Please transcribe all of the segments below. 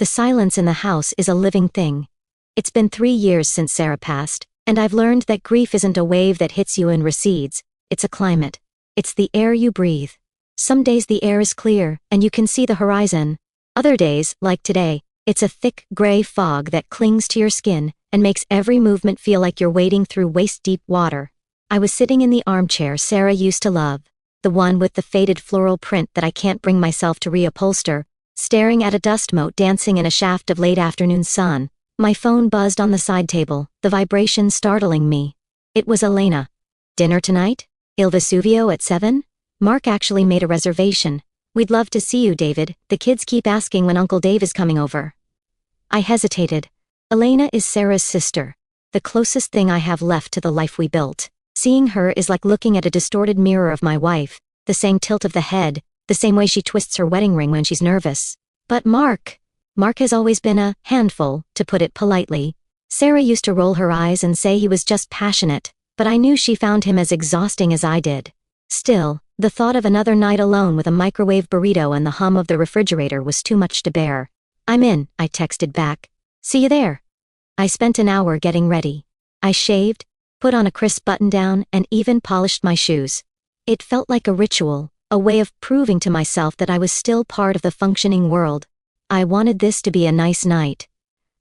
The silence in the house is a living thing. It's been 3 years since Sarah passed, and I've learned that grief isn't a wave that hits you and recedes, it's a climate. It's the air you breathe. Some days the air is clear, and you can see the horizon. Other days, like today, it's a thick, gray fog that clings to your skin and makes every movement feel like you're wading through waist-deep water. I was sitting in the armchair Sarah used to love, the one with the faded floral print that I can't bring myself to reupholster, staring at a dust mote dancing in a shaft of late afternoon sun. My phone buzzed on the side table, the vibration startling me. It was Elena. Dinner tonight? Il Vesuvio at 7? Mark actually made a reservation. We'd love to see you, David. The kids keep asking when Uncle Dave is coming over. I hesitated. Elena is Sarah's sister, the closest thing I have left to the life we built. Seeing her is like looking at a distorted mirror of my wife, the same tilt of the head, the same way she twists her wedding ring when she's nervous. But Mark has always been a handful, to put it politely. Sarah used to roll her eyes and say he was just passionate, but I knew she found him as exhausting as I did. Still, the thought of another night alone with a microwave burrito and the hum of the refrigerator was too much to bear. I'm in, I texted back. See you there. I spent an hour getting ready. I shaved, put on a crisp button-down, and even polished my shoes. It felt like a ritual, a way of proving to myself that I was still part of the functioning world. I wanted this to be a nice night.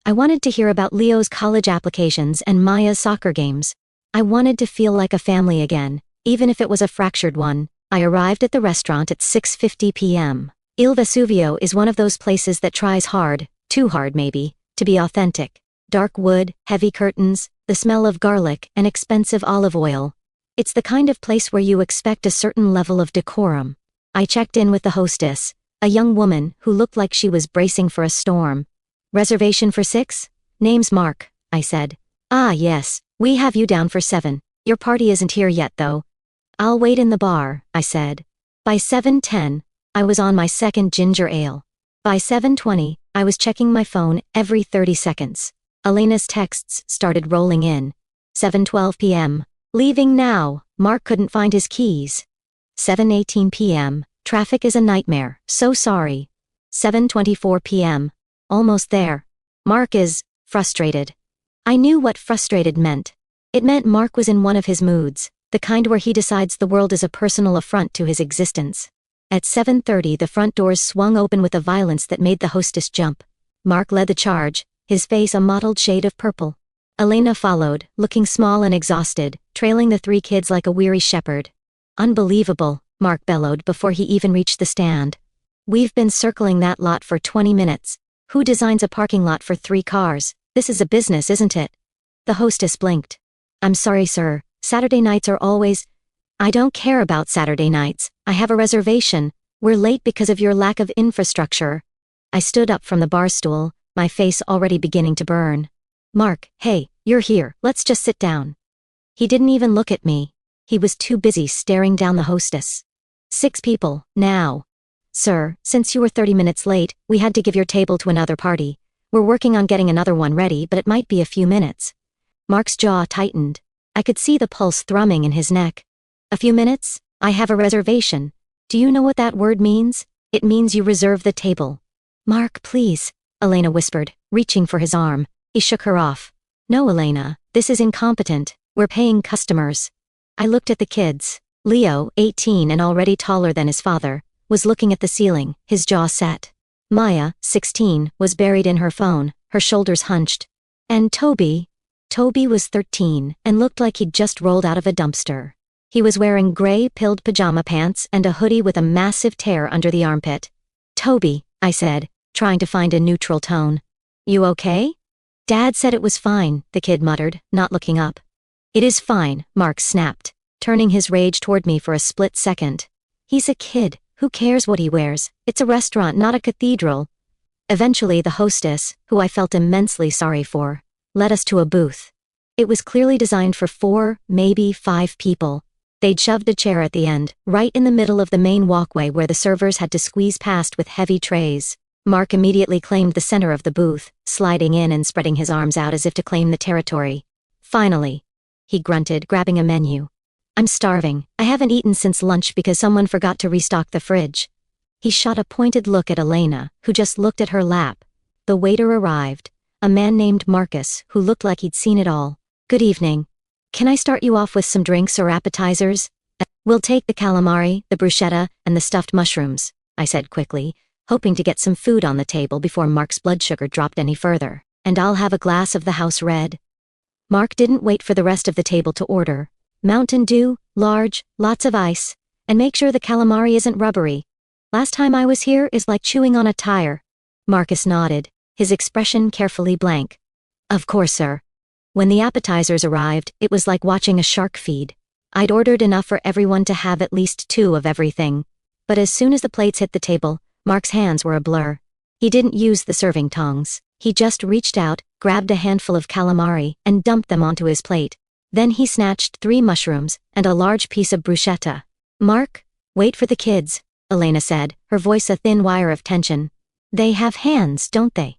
I wanted to hear about Leo's college applications and Maya's soccer games. I wanted to feel like a family again, even if it was a fractured one. I arrived at the restaurant at 6:50 p.m. Il Vesuvio is one of those places that tries hard, too hard maybe, to be authentic. Dark wood, heavy curtains, the smell of garlic, and expensive olive oil. It's the kind of place where you expect a certain level of decorum. I checked in with the hostess, a young woman who looked like she was bracing for a storm. Reservation for 6? Name's Mark, I said. Ah yes, we have you down for 7. Your party isn't here yet though. I'll wait in the bar, I said. By 7:10, I was on my second ginger ale. By 7:20, I was checking my phone every 30 seconds. Elena's texts started rolling in. 7:12 p.m. Leaving now, Mark couldn't find his keys. 7:18 p.m. Traffic is a nightmare, so sorry. 7:24 p.m. Almost there. Mark is frustrated. I knew what frustrated meant. It meant Mark was in one of his moods, the kind where he decides the world is a personal affront to his existence. At 7:30 the front doors swung open with a violence that made the hostess jump. Mark led the charge, his face a mottled shade of purple. Elena followed, looking small and exhausted, trailing the 3 kids like a weary shepherd. Unbelievable, Mark bellowed before he even reached the stand. We've been circling that lot for 20 minutes. Who designs a parking lot for 3 cars? This is a business, isn't it? The hostess blinked. I'm sorry, sir. Saturday nights are always... I don't care about Saturday nights. I have a reservation. We're late because of your lack of infrastructure. I stood up from the bar stool, my face already beginning to burn. Mark, hey, you're here. Let's just sit down. He didn't even look at me. He was too busy staring down the hostess. 6 people, now. Sir, since you were 30 minutes late, we had to give your table to another party. We're working on getting another one ready, but it might be a few minutes. Mark's jaw tightened. I could see the pulse thrumming in his neck. A few minutes? I have a reservation. Do you know what that word means? It means you reserve the table. Mark, please, Elena whispered, reaching for his arm. He shook her off. No, Elena, this is incompetent. We're paying customers. I looked at the kids. Leo, 18 and already taller than his father, was looking at the ceiling, his jaw set. Maya, 16, was buried in her phone, her shoulders hunched. And Toby was 13 and looked like he'd just rolled out of a dumpster. He was wearing gray pilled pajama pants and a hoodie with a massive tear under the armpit. Toby, I said, trying to find a neutral tone. You okay? Dad said it was fine, the kid muttered, not looking up. It is fine, Mark snapped, turning his rage toward me for a split second. He's a kid, who cares what he wears? It's a restaurant, not a cathedral. Eventually the hostess, who I felt immensely sorry for, led us to a booth. It was clearly designed for 4, maybe 5 people. They'd shoved a chair at the end, right in the middle of the main walkway where the servers had to squeeze past with heavy trays. Mark immediately claimed the center of the booth, sliding in and spreading his arms out as if to claim the territory. Finally, he grunted, grabbing a menu. I'm starving. I haven't eaten since lunch because someone forgot to restock the fridge. He shot a pointed look at Elena, who just looked at her lap. the waiter arrived. A man named Marcus, who looked like he'd seen it all. "Good evening. Can I start you off with some drinks or appetizers?" "We'll take the calamari, the bruschetta, and the stuffed mushrooms," I said quickly, hoping to get some food on the table before Mark's blood sugar dropped any further. "And I'll have a glass of the house red." Mark didn't wait for the rest of the table to order. "Mountain Dew, large, lots of ice, and make sure the calamari isn't rubbery. Last time I was here is like chewing on a tire." Marcus nodded, his expression carefully blank. "Of course, sir." When the appetizers arrived, it was like watching a shark feed. I'd ordered enough for everyone to have at least 2 of everything. But as soon as the plates hit the table, Mark's hands were a blur. He didn't use the serving tongs. He just reached out, grabbed a handful of calamari, and dumped them onto his plate. Then he snatched 3 mushrooms and a large piece of bruschetta. "Mark, wait for the kids," Elena said, her voice a thin wire of tension. "They have hands, don't they?"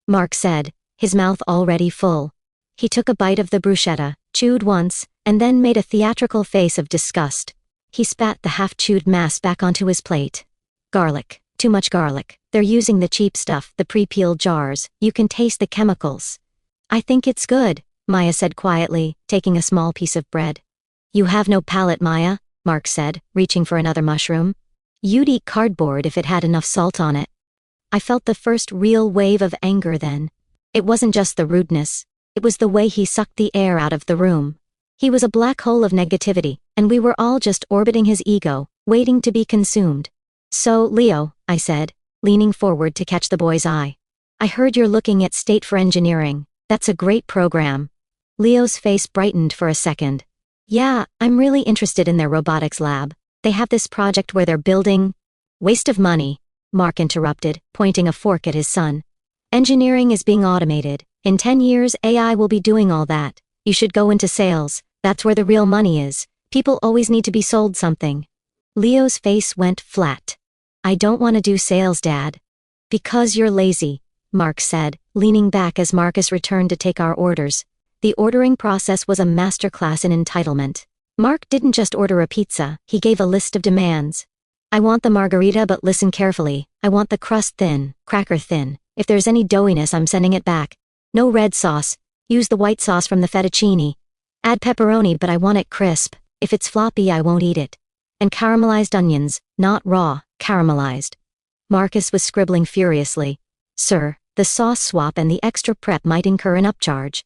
Mark said, his mouth already full. He took a bite of the bruschetta, chewed once, and then made a theatrical face of disgust. He spat the half-chewed mass back onto his plate. "Garlic. Too much garlic. They're using the cheap stuff, the pre-peeled jars. You can taste the chemicals." "I think it's good," Maya said quietly, taking a small piece of bread. "You have no palate, Maya," Mark said, reaching for another mushroom. "You'd eat cardboard if it had enough salt on it." I felt the first real wave of anger then. It wasn't just the rudeness. It was the way he sucked the air out of the room. He was a black hole of negativity, and we were all just orbiting his ego, waiting to be consumed. "So, Leo," I said, leaning forward to catch the boy's eye. "I heard you're looking at State for Engineering. That's a great program." Leo's face brightened for a second. "Yeah, I'm really interested in their robotics lab. They have this project where they're building—" "Waste of money," Mark interrupted, pointing a fork at his son. "Engineering is being automated. In 10 years AI will be doing all that. You should go into sales. That's where the real money is. People always need to be sold something." Leo's face went flat. "I don't want to do sales, Dad." "Because you're lazy," Mark said, leaning back as Marcus returned to take our orders. The ordering process was a masterclass in entitlement. Mark didn't just order a pizza, he gave a list of demands. "I want the margarita, but listen carefully. I want the crust thin, cracker thin. If there's any doughiness, I'm sending it back. No red sauce. Use the white sauce from the fettuccine. Add pepperoni, but I want it crisp. If it's floppy, I won't eat it. And caramelized onions, not raw, caramelized." Marcus was scribbling furiously. "Sir, the sauce swap and the extra prep might incur an upcharge."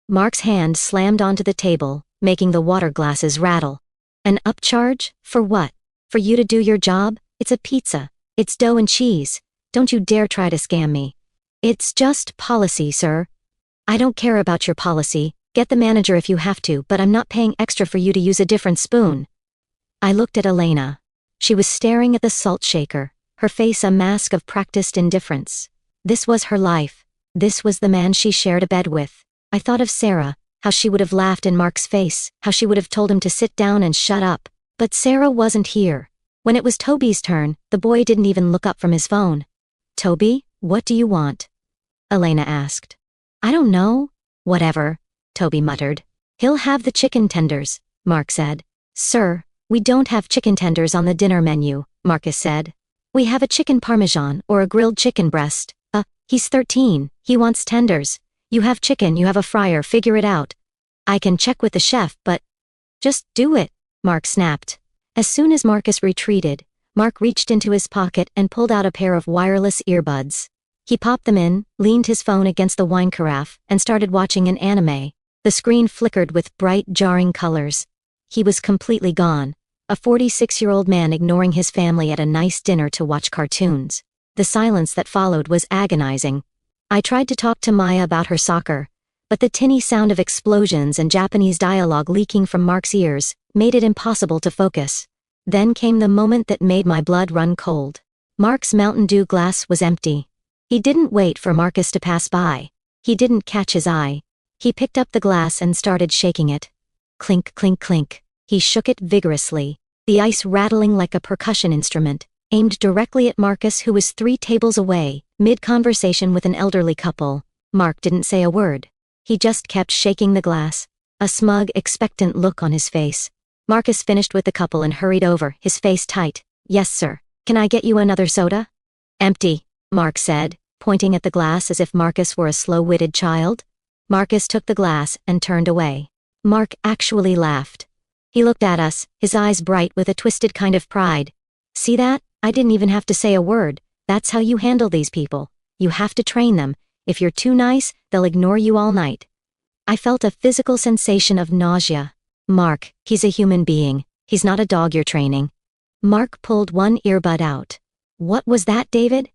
Mark's hand slammed onto the table, making the water glasses rattle. "An upcharge? For what? For you to do your job? It's a pizza. It's dough and cheese. Don't you dare try to scam me." "It's just policy, sir." "I don't care about your policy. Get the manager if you have to, but I'm not paying extra for you to use a different spoon." I looked at Elena. She was staring at the salt shaker, her face a mask of practiced indifference. This was her life. This was the man she shared a bed with. I thought of Sarah, how she would have laughed in Mark's face, how she would have told him to sit down and shut up. But Sarah wasn't here. When it was Toby's turn, the boy didn't even look up from his phone. "Toby, what do you want?" Elena asked. "I don't know." "Whatever," Toby muttered. "He'll have the chicken tenders," Mark said. "Sir, we don't have chicken tenders on the dinner menu," Marcus said. "We have a chicken parmesan or a grilled chicken breast." He's 13, he wants tenders. You have chicken, you have a fryer, figure it out." "I can check with the chef, but—" "Just do it," Mark snapped. As soon as Marcus retreated, Mark reached into his pocket and pulled out a pair of wireless earbuds. He popped them in, leaned his phone against the wine carafe, and started watching an anime. The screen flickered with bright, jarring colors. He was completely gone. A 46-year-old man ignoring his family at a nice dinner to watch cartoons. The silence that followed was agonizing. I tried to talk to Maya about her soccer, but the tinny sound of explosions and Japanese dialogue leaking from Mark's ears made it impossible to focus. Then came the moment that made my blood run cold. Mark's Mountain Dew glass was empty. He didn't wait for Marcus to pass by. He didn't catch his eye. He picked up the glass and started shaking it. Clink, clink, clink. He shook it vigorously, the ice rattling like a percussion instrument, aimed directly at Marcus, who was 3 tables away, mid-conversation with an elderly couple. Mark didn't say a word. He just kept shaking the glass, a smug, expectant look on his face. Marcus finished with the couple and hurried over, his face tight. "Yes, sir. Can I get you another soda?" "Empty," Mark said, pointing at the glass as if Marcus were a slow-witted child. Marcus took the glass and turned away. Mark actually laughed. He looked at us, his eyes bright with a twisted kind of pride. See that? I didn't even have to say a word. That's how you handle these people. You have to train them. If you're too nice, they'll ignore you all night. I felt a physical sensation of nausea. Mark, he's a human being. He's not a dog you're training. Mark pulled one earbud out. What was that, David?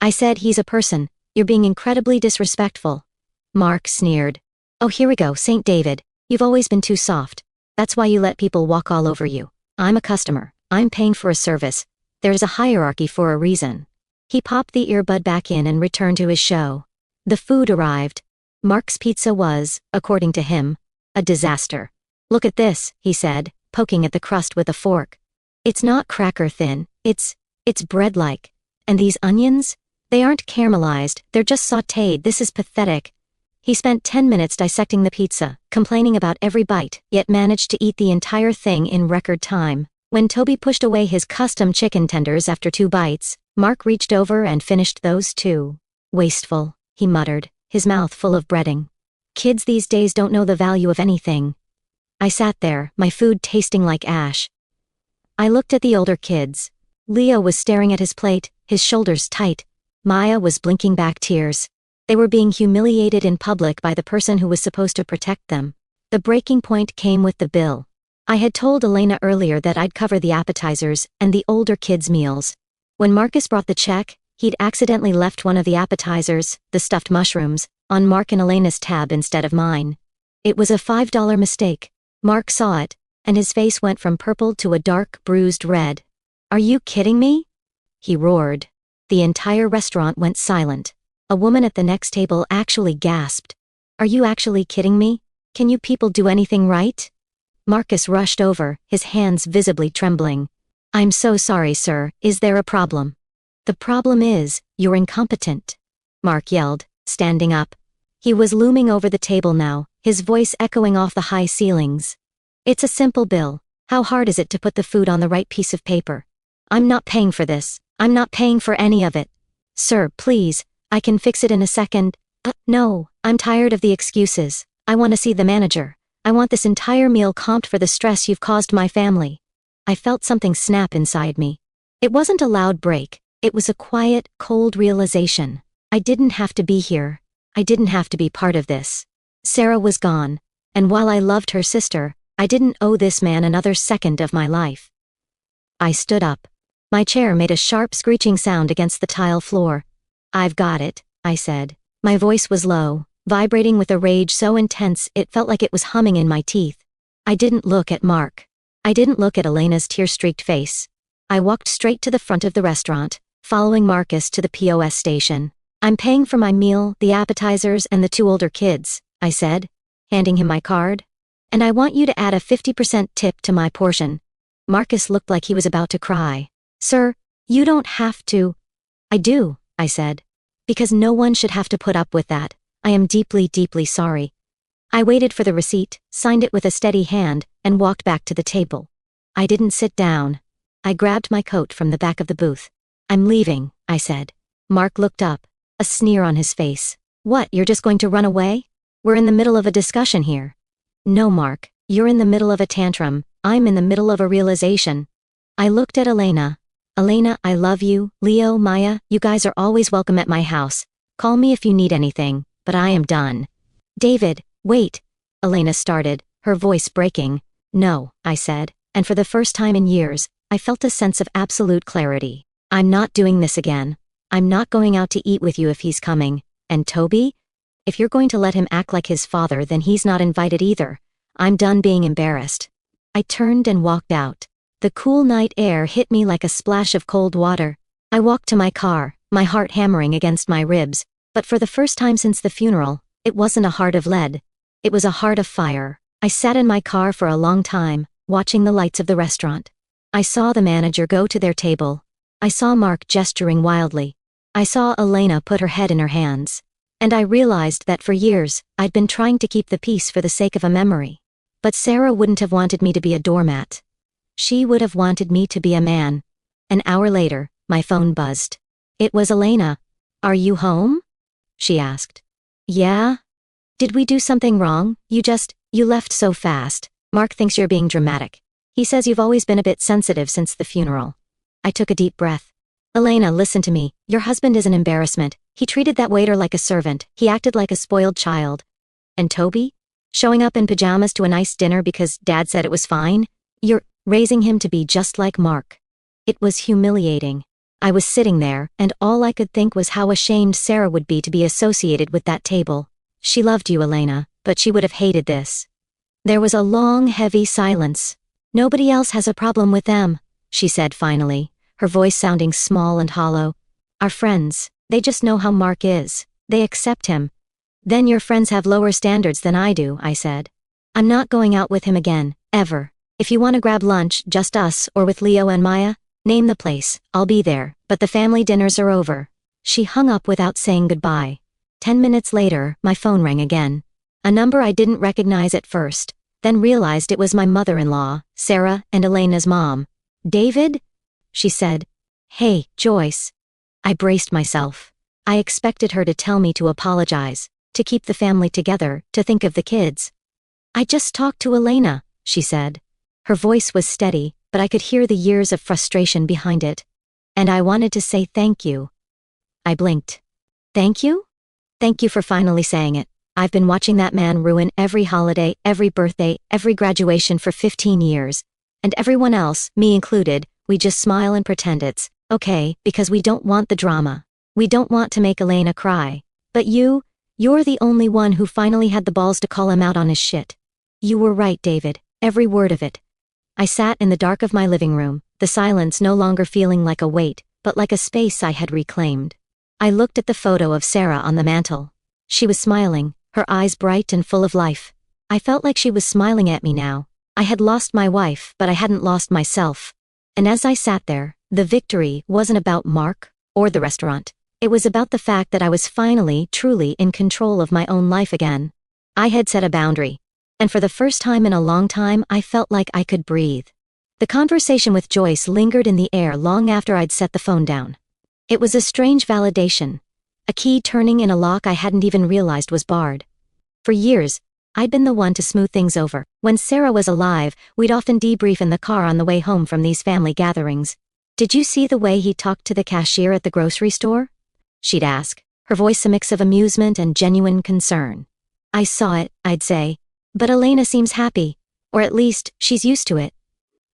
I said he's a person. You're being incredibly disrespectful. Mark sneered. Oh, here we go, St. David. You've always been too soft. That's why you let people walk all over you. I'm a customer. I'm paying for a service. There's a hierarchy for a reason. He popped the earbud back in and returned to his show. The food arrived. Mark's pizza was, according to him, a disaster. Look at this, he said, poking at the crust with a fork. It's not cracker thin, it's bread-like. And these onions? They aren't caramelized, they're just sautéed. This is pathetic. He spent 10 minutes dissecting the pizza, complaining about every bite, yet managed to eat the entire thing in record time. When Toby pushed away his custom chicken tenders after 2 bites, Mark reached over and finished those too. Wasteful, he muttered, his mouth full of breading. Kids these days don't know the value of anything. I sat there, my food tasting like ash. I looked at the older kids. Leo was staring at his plate, his shoulders tight. Maya was blinking back tears. They were being humiliated in public by the person who was supposed to protect them. The breaking point came with the bill. I had told Elena earlier that I'd cover the appetizers and the older kids' meals. When Marcus brought the check, he'd accidentally left one of the appetizers, the stuffed mushrooms, on Mark and Elena's tab instead of mine. It was a $5 mistake. Mark saw it, and his face went from purple to a dark, bruised red. Are you kidding me? He roared. The entire restaurant went silent. A woman at the next table actually gasped. Are you actually kidding me? Can you people do anything right? Marcus rushed over, his hands visibly trembling. I'm so sorry, sir. Is there a problem? The problem is, you're incompetent. Mark yelled, standing up. He was looming over the table now, his voice echoing off the high ceilings. It's a simple bill. How hard is it to put the food on the right piece of paper? I'm not paying for this. I'm not paying for any of it. Sir, please, I can fix it in a second. No, I'm tired of the excuses. I want to see the manager. I want this entire meal comped for the stress you've caused my family. I felt something snap inside me. It wasn't a loud break. It was a quiet, cold realization. I didn't have to be here. I didn't have to be part of this. Sarah was gone, and while I loved her sister, I didn't owe this man another second of my life. I stood up. My chair made a sharp screeching sound against the tile floor. I've got it, I said. My voice was low, vibrating with a rage so intense it felt like it was humming in my teeth. I didn't look at Mark. I didn't look at Elena's tear-streaked face. I walked straight to the front of the restaurant, following Marcus to the POS station. I'm paying for my meal, the appetizers, and the 2 older kids, I said, handing him my card. And I want you to add a 50% tip to my portion. Marcus looked like he was about to cry. Sir, you don't have to. I do, I said. Because no one should have to put up with that. I am deeply, deeply sorry. I waited for the receipt, signed it with a steady hand, and walked back to the table. I didn't sit down. I grabbed my coat from the back of the booth. I'm leaving, I said. Mark looked up, a sneer on his face. What, you're just going to run away? We're in the middle of a discussion here. No, Mark, you're in the middle of a tantrum. I'm in the middle of a realization. I looked at Elena. Elena, I love you. Leo, Maya, you guys are always welcome at my house. Call me if you need anything, but I am done. David, wait. Elena started, her voice breaking. No, I said, and for the first time in years, I felt a sense of absolute clarity. I'm not doing this again. I'm not going out to eat with you if he's coming. And Toby? If you're going to let him act like his father, then he's not invited either. I'm done being embarrassed. I turned and walked out. The cool night air hit me like a splash of cold water. I walked to my car, my heart hammering against my ribs, but for the first time since the funeral, it wasn't a heart of lead. It was a heart of fire. I sat in my car for a long time, watching the lights of the restaurant. I saw the manager go to their table. I saw Mark gesturing wildly. I saw Elena put her head in her hands. And I realized that for years, I'd been trying to keep the peace for the sake of a memory. But Sarah wouldn't have wanted me to be a doormat. She would have wanted me to be a man. An hour later, my phone buzzed. It was Elena. Are you home? She asked. Yeah? Did we do something wrong? You left so fast. Mark thinks you're being dramatic. He says you've always been a bit sensitive since the funeral. I took a deep breath. Elena, listen to me. Your husband is an embarrassment. He treated that waiter like a servant. He acted like a spoiled child. And Toby? Showing up in pajamas to a nice dinner because Dad said it was fine? You're raising him to be just like Mark. It was humiliating. I was sitting there, and all I could think was how ashamed Sarah would be to be associated with that table. She loved you, Elena, but she would have hated this. There was a long, heavy silence. Nobody else has a problem with them, she said finally, her voice sounding small and hollow. Our friends, they just know how Mark is. They accept him. Then your friends have lower standards than I do, I said. I'm not going out with him again, ever. If you want to grab lunch, just us or with Leo and Maya, name the place, I'll be there, but the family dinners are over. She hung up without saying goodbye. 10 minutes later, my phone rang again. A number I didn't recognize at first, then realized it was my mother-in-law, Sarah, and Elena's mom. David? She said. Hey, Joyce. I braced myself. I expected her to tell me to apologize, to keep the family together, to think of the kids. I just talked to Elena, she said. Her voice was steady, but I could hear the years of frustration behind it. And I wanted to say thank you. I blinked. Thank you? Thank you for finally saying it. I've been watching that man ruin every holiday, every birthday, every graduation for 15 years. And everyone else, me included, we just smile and pretend it's okay because we don't want the drama. We don't want to make Elena cry. But you're the only one who finally had the balls to call him out on his shit. You were right, David, every word of it. I sat in the dark of my living room, the silence no longer feeling like a weight, but like a space I had reclaimed. I looked at the photo of Sarah on the mantel. She was smiling, her eyes bright and full of life. I felt like she was smiling at me now. I had lost my wife, but I hadn't lost myself. And as I sat there, the victory wasn't about Mark or the restaurant. It was about the fact that I was finally, truly in control of my own life again. I had set a boundary. And for the first time in a long time, I felt like I could breathe. The conversation with Joyce lingered in the air long after I'd set the phone down. It was a strange validation. A key turning in a lock I hadn't even realized was barred. For years, I'd been the one to smooth things over. When Sarah was alive, we'd often debrief in the car on the way home from these family gatherings. Did you see the way he talked to the cashier at the grocery store? She'd ask, her voice a mix of amusement and genuine concern. I saw it, I'd say. But Elena seems happy. Or at least, she's used to it.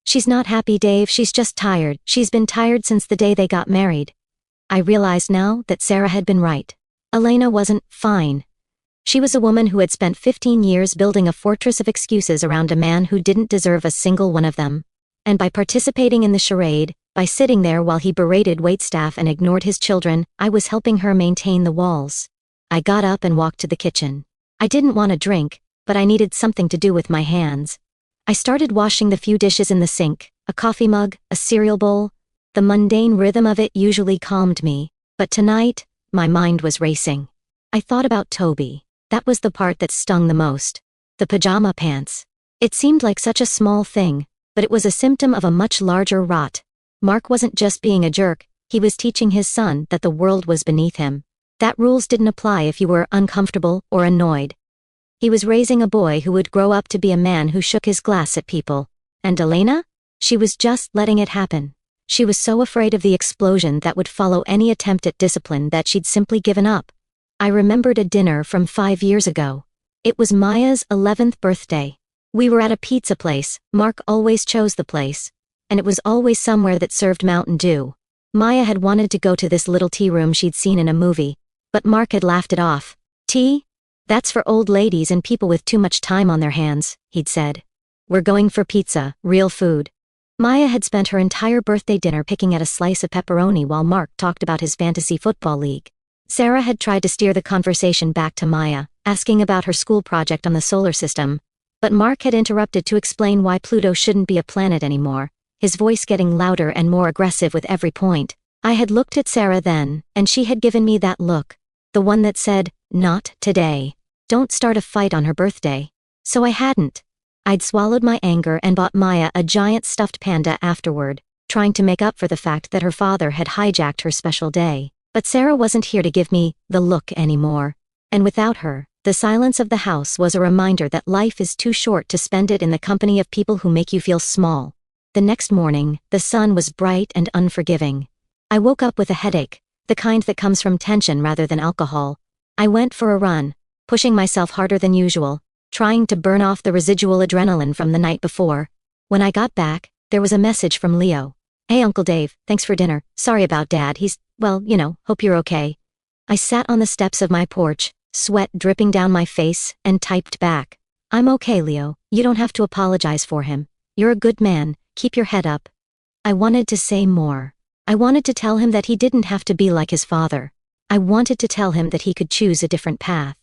She's not happy, Dave, she's just tired. She's been tired since the day they got married. I realized now that Sarah had been right. Elena wasn't fine. She was a woman who had spent 15 years building a fortress of excuses around a man who didn't deserve a single one of them. And by participating in the charade, by sitting there while he berated waitstaff and ignored his children, I was helping her maintain the walls. I got up and walked to the kitchen. I didn't want a drink, but I needed something to do with my hands. I started washing the few dishes in the sink, a coffee mug, a cereal bowl. The mundane rhythm of it usually calmed me, but tonight, my mind was racing. I thought about Toby. That was the part that stung the most. The pajama pants. It seemed like such a small thing, but it was a symptom of a much larger rot. Mark wasn't just being a jerk, he was teaching his son that the world was beneath him. That rules didn't apply if you were uncomfortable or annoyed. He was raising a boy who would grow up to be a man who shook his glass at people. And Elena? She was just letting it happen. She was so afraid of the explosion that would follow any attempt at discipline that she'd simply given up. I remembered a dinner from 5 years ago. It was Maya's 11th birthday. We were at a pizza place. Mark always chose the place. And it was always somewhere that served Mountain Dew. Maya had wanted to go to this little tea room she'd seen in a movie, but Mark had laughed it off. Tea? That's for old ladies and people with too much time on their hands, he'd said. We're going for pizza, real food. Maya had spent her entire birthday dinner picking at a slice of pepperoni while Mark talked about his fantasy football league. Sarah had tried to steer the conversation back to Maya, asking about her school project on the solar system. But Mark had interrupted to explain why Pluto shouldn't be a planet anymore, his voice getting louder and more aggressive with every point. I had looked at Sarah then, and she had given me that look. The one that said, "Not today. Don't start a fight on her birthday." So I hadn't. I'd swallowed my anger and bought Maya a giant stuffed panda afterward, trying to make up for the fact that her father had hijacked her special day. But Sarah wasn't here to give me the look anymore. And without her, the silence of the house was a reminder that life is too short to spend it in the company of people who make you feel small. The next morning, the sun was bright and unforgiving. I woke up with a headache, the kind that comes from tension rather than alcohol. I went for a run, pushing myself harder than usual, trying to burn off the residual adrenaline from the night before. When I got back, there was a message from Leo. "Hey Uncle Dave, thanks for dinner. Sorry about Dad, he's, well, hope you're okay." I sat on the steps of my porch, sweat dripping down my face, and typed back. "I'm okay, Leo. You don't have to apologize for him. You're a good man, keep your head up." I wanted to say more. I wanted to tell him that he didn't have to be like his father. I wanted to tell him that he could choose a different path.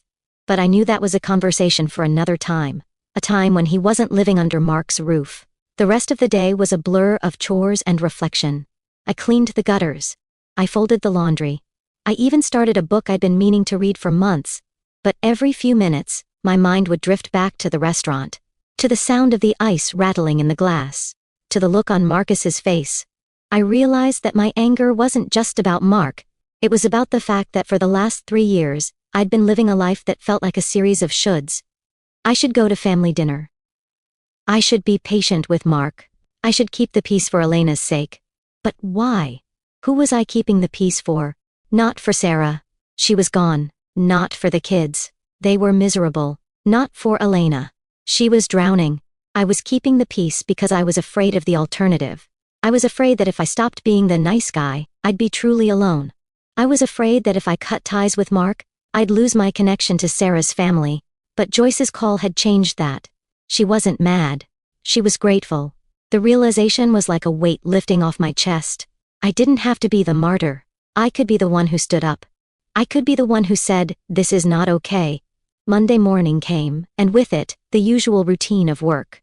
But I knew that was a conversation for another time. A time when he wasn't living under Mark's roof. The rest of the day was a blur of chores and reflection. I cleaned the gutters. I folded the laundry. I even started a book I'd been meaning to read for months. But every few minutes, my mind would drift back to the restaurant. To the sound of the ice rattling in the glass. To the look on Marcus's face. I realized that my anger wasn't just about Mark. It was about the fact that for the last 3 years, I'd been living a life that felt like a series of shoulds. I should go to family dinner. I should be patient with Mark. I should keep the peace for Elena's sake. But why? Who was I keeping the peace for? Not for Sarah. She was gone. Not for the kids. They were miserable. Not for Elena. She was drowning. I was keeping the peace because I was afraid of the alternative. I was afraid that if I stopped being the nice guy, I'd be truly alone. I was afraid that if I cut ties with Mark, I'd lose my connection to Sarah's family. But Joyce's call had changed that. She wasn't mad. She was grateful. The realization was like a weight lifting off my chest. I didn't have to be the martyr. I could be the one who stood up. I could be the one who said, "This is not okay." Monday morning came, and with it, the usual routine of work.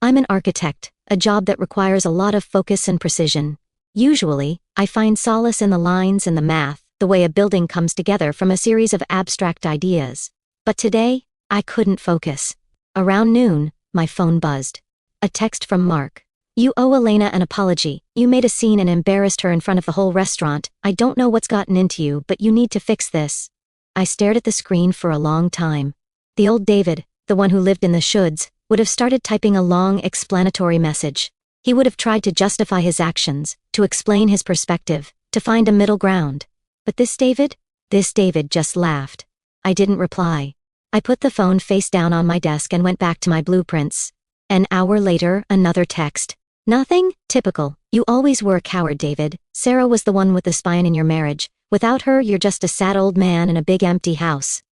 I'm an architect, a job that requires a lot of focus and precision. Usually, I find solace in the lines and the math, the way a building comes together from a series of abstract ideas. But today, I couldn't focus. Around noon, my phone buzzed. A text from Mark. "You owe Elena an apology. You made a scene and embarrassed her in front of the whole restaurant. I don't know what's gotten into you, but you need to fix this." I stared at the screen for a long time. The old David, the one who lived in the shoulds, would have started typing a long explanatory message. He would have tried to justify his actions, to explain his perspective, to find a middle ground. But this David just laughed. I didn't reply. I put the phone face down on my desk and went back to my blueprints. An hour later, another text. "Nothing? Typical. You always were a coward, David. Sarah was the one with the spine in your marriage. Without her, you're just a sad old man in a big empty house."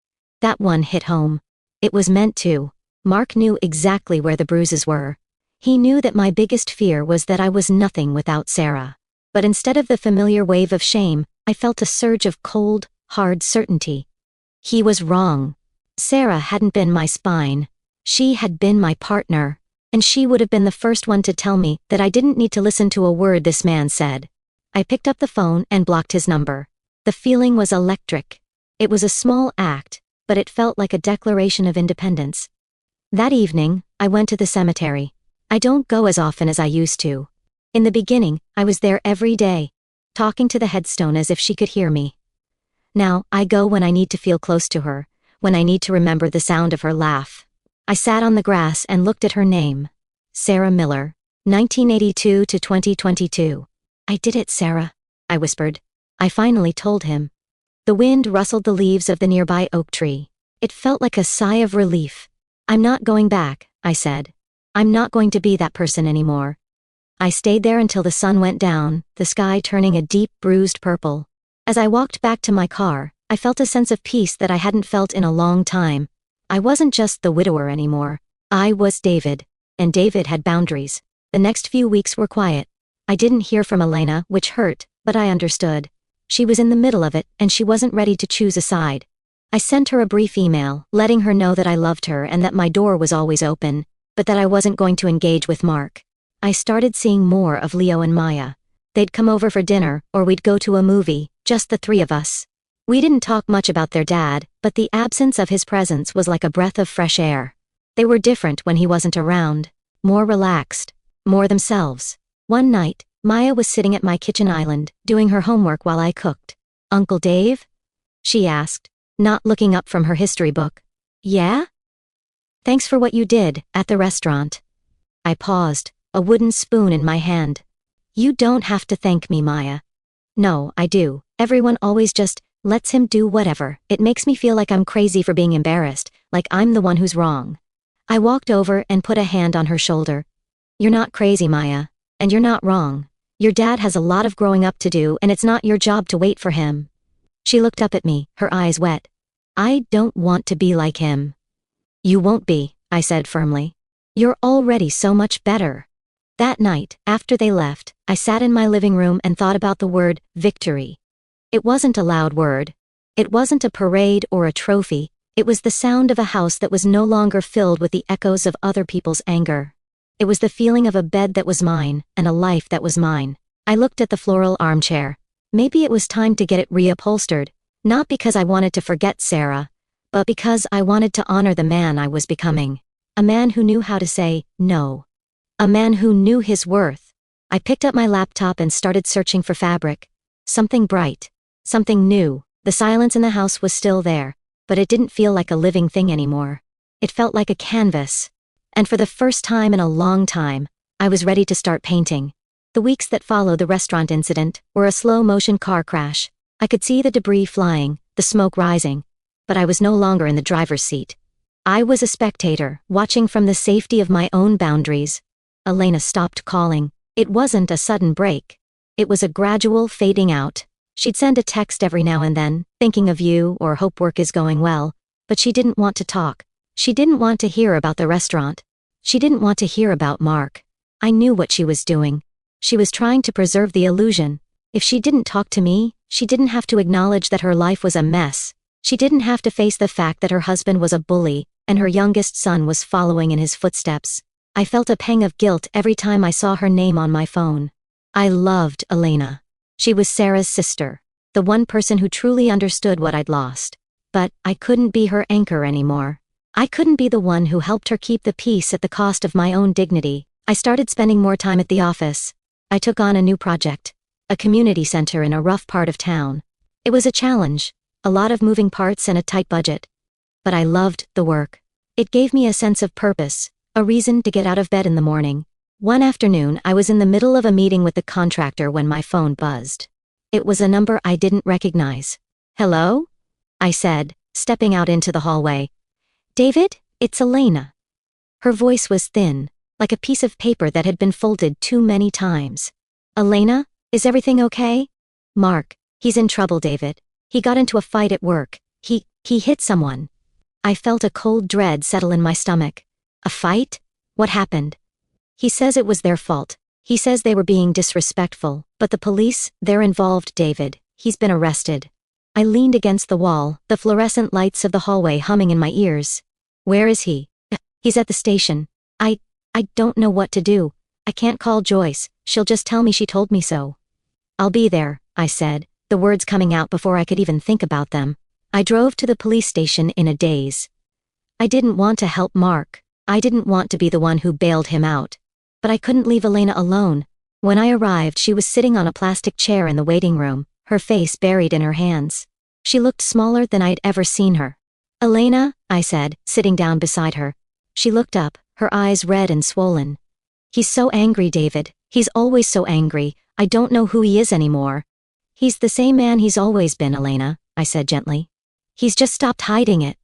That one hit home. It was meant to. Mark knew exactly where the bruises were. He knew that my biggest fear was that I was nothing without Sarah. But instead of the familiar wave of shame, I felt a surge of cold, hard certainty. He was wrong. Sarah hadn't been my spine. She had been my partner. And she would have been the first one to tell me that I didn't need to listen to a word this man said. I picked up the phone and blocked his number. The feeling was electric. It was a small act, but it felt like a declaration of independence. That evening, I went to the cemetery. I don't go as often as I used to. In the beginning, I was there every day, talking to the headstone as if she could hear me. Now, I go when I need to feel close to her, when I need to remember the sound of her laugh. I sat on the grass and looked at her name. Sarah Miller, 1982 to 2022. "I did it, Sarah," I whispered. I finally told him. The wind rustled the leaves of the nearby oak tree. It felt like a sigh of relief. "I'm not going back," I said. "I'm not going to be that person anymore." I stayed there until the sun went down, the sky turning a deep, bruised purple. As I walked back to my car, I felt a sense of peace that I hadn't felt in a long time. I wasn't just the widower anymore. I was David. And David had boundaries. The next few weeks were quiet. I didn't hear from Elena, which hurt, but I understood. She was in the middle of it, and she wasn't ready to choose a side. I sent her a brief email, letting her know that I loved her and that my door was always open, but that I wasn't going to engage with Mark. I started seeing more of Leo and Maya. They'd come over for dinner, or we'd go to a movie, just the three of us. We didn't talk much about their dad, but the absence of his presence was like a breath of fresh air. They were different when he wasn't around. More relaxed. More themselves. One night, Maya was sitting at my kitchen island, doing her homework while I cooked. Uncle Dave? She asked, not looking up from her history book. Yeah? Thanks for what you did at the restaurant. I paused, a wooden spoon in my hand. You don't have to thank me, Maya. No, I do. Everyone always just lets him do whatever. It makes me feel like I'm crazy for being embarrassed, like I'm the one who's wrong. I walked over and put a hand on her shoulder. You're not crazy, Maya. And you're not wrong. Your dad has a lot of growing up to do, and it's not your job to wait for him. She looked up at me, her eyes wet. I don't want to be like him. You won't be, I said firmly. You're already so much better. That night, after they left, I sat in my living room and thought about the word victory. It wasn't a loud word. It wasn't a parade or a trophy. It was the sound of a house that was no longer filled with the echoes of other people's anger. It was the feeling of a bed that was mine, and a life that was mine. I looked at the floral armchair. Maybe it was time to get it reupholstered, not because I wanted to forget Sarah, but because I wanted to honor the man I was becoming. A man who knew how to say no. A man who knew his worth. I picked up my laptop and started searching for fabric. Something bright. Something new. The silence in the house was still there, but it didn't feel like a living thing anymore. It felt like a canvas. And for the first time in a long time, I was ready to start painting. The weeks that followed the restaurant incident were a slow-motion car crash. I could see the debris flying, the smoke rising, but I was no longer in the driver's seat. I was a spectator, watching from the safety of my own boundaries. Elena stopped calling. It wasn't a sudden break. It was a gradual fading out. She'd send a text every now and then, thinking of you or hope work is going well, but she didn't want to talk. She didn't want to hear about the restaurant. She didn't want to hear about Mark. I knew what she was doing. She was trying to preserve the illusion. If she didn't talk to me, she didn't have to acknowledge that her life was a mess. She didn't have to face the fact that her husband was a bully, and her youngest son was following in his footsteps. I felt a pang of guilt every time I saw her name on my phone. I loved Elena. She was Sarah's sister, the one person who truly understood what I'd lost. But I couldn't be her anchor anymore. I couldn't be the one who helped her keep the peace at the cost of my own dignity. I started spending more time at the office. I took on a new project. A community center in a rough part of town. It was a challenge, a lot of moving parts and a tight budget. But I loved the work. It gave me a sense of purpose, a reason to get out of bed in the morning. One afternoon, I was in the middle of a meeting with the contractor when my phone buzzed. It was a number I didn't recognize. Hello? I said, stepping out into the hallway. David, it's Elena. Her voice was thin, like a piece of paper that had been folded too many times. Elena, is everything okay? Mark, he's in trouble, David. He got into a fight at work. He hit someone. I felt a cold dread settle in my stomach. A fight? What happened? He says it was their fault. He says they were being disrespectful, but the police, they're involved, David. He's been arrested. I leaned against the wall, the fluorescent lights of the hallway humming in my ears. Where is he? He's at the station. I don't know what to do. I can't call Joyce. She'll just tell me she told me so. I'll be there, I said, the words coming out before I could even think about them. I drove to the police station in a daze. I didn't want to help Mark. I didn't want to be the one who bailed him out. But I couldn't leave Elena alone. When I arrived, she was sitting on a plastic chair in the waiting room, her face buried in her hands. She looked smaller than I'd ever seen her. Elena, I said, sitting down beside her. She looked up, her eyes red and swollen. He's so angry, David. He's always so angry. I don't know who he is anymore. He's the same man he's always been, Elena, I said gently. He's just stopped hiding it.